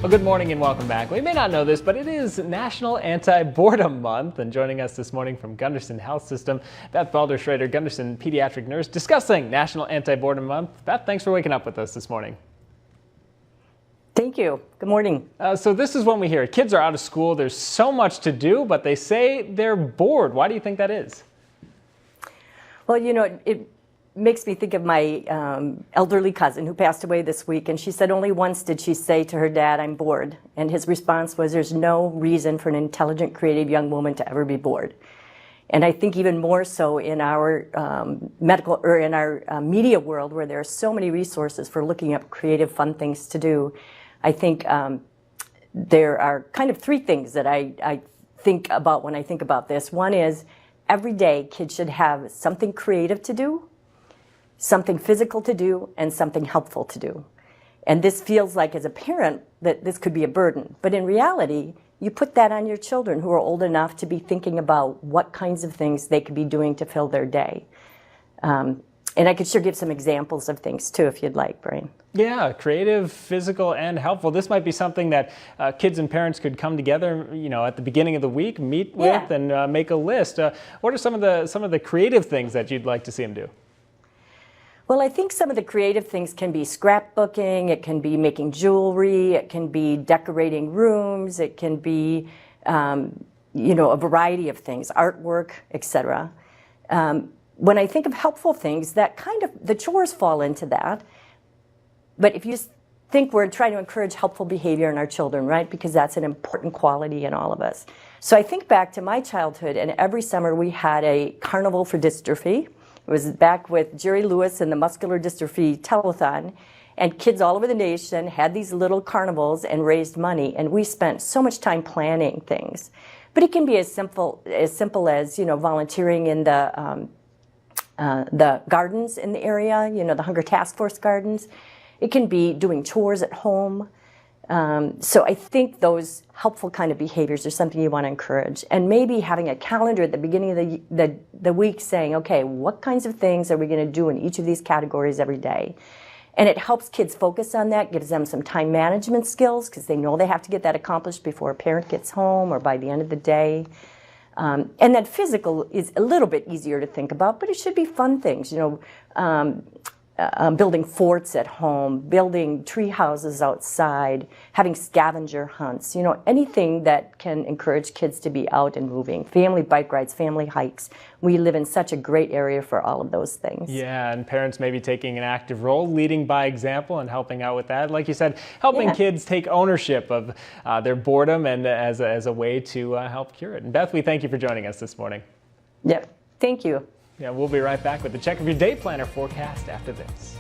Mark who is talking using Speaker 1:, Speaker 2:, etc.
Speaker 1: Well, good morning and welcome back. We may not know this, but it is National Anti-Boredom Month, and joining us this morning from Gunderson Health System, Beth Balder-Schroeder, Gunderson pediatric nurse, discussing National Anti-Boredom Month. Beth, thanks for waking up with us this morning.
Speaker 2: Thank you. Good morning.
Speaker 1: So this is when we hear kids are out of school, there's so much to do, but they say they're bored. Why do you think that is?
Speaker 2: Well, you know, it makes me think of my elderly cousin who passed away this week, and she said only once did she say to her dad, "I'm bored." And his response was, "There's no reason for an intelligent, creative young woman to ever be bored." And I think even more so in our medical or in our media world, where there are so many resources for looking up creative, fun things to do, I think there are kind of three things that I think about when I think about this. One is every day kids should have something creative to do, something physical to do, and something helpful to do. And this feels like, as a parent, that this could be a burden. But in reality, you put that on your children who are old enough to be thinking about what kinds of things they could be doing to fill their day. And I could sure give some examples of things, too, if you'd like, Brian.
Speaker 1: Yeah, creative, physical, and helpful. This might be something that kids and parents could come together, you know, at the beginning of the week, meet with, and make a list. What are some of the creative things that you'd like to see them do?
Speaker 2: Well, I think some of the creative things can be scrapbooking, it can be making jewelry, it can be decorating rooms, it can be, you know, a variety of things, artwork, etc. When I think of helpful things, that kind of, the chores fall into that. But if you just think we're trying to encourage helpful behavior in our children, right? Because that's an important quality in all of us. So I think back to my childhood, and every summer we had a carnival for dystrophy. It was back with Jerry Lewis and the Muscular Dystrophy Telethon, and kids all over the nation had these little carnivals and raised money, and we spent so much time planning things. But it can be as simple as, you know, volunteering in the gardens in the area, you know, the Hunger Task Force gardens. It can be doing chores at home. So I think those helpful kind of behaviors are something you want to encourage. And maybe having a calendar at the beginning of the week saying, okay, what kinds of things are we going to do in each of these categories every day? And it helps kids focus on that, gives them some time management skills because they know they have to get that accomplished before a parent gets home or by the end of the day. And then physical is a little bit easier to think about, but it should be fun things, you know, building forts at home, building tree houses outside, having scavenger hunts, you know, anything that can encourage kids to be out and moving. Family bike rides, family hikes. We live in such a great area for all of those things.
Speaker 1: Yeah, and parents may be taking an active role, leading by example and helping out with that. Like you said, helping kids take ownership of their boredom and as a way to help cure it. And Beth, we thank you for joining us this morning.
Speaker 2: Yep, thank you.
Speaker 1: Yeah, we'll be right back with the check of your day planner forecast after this.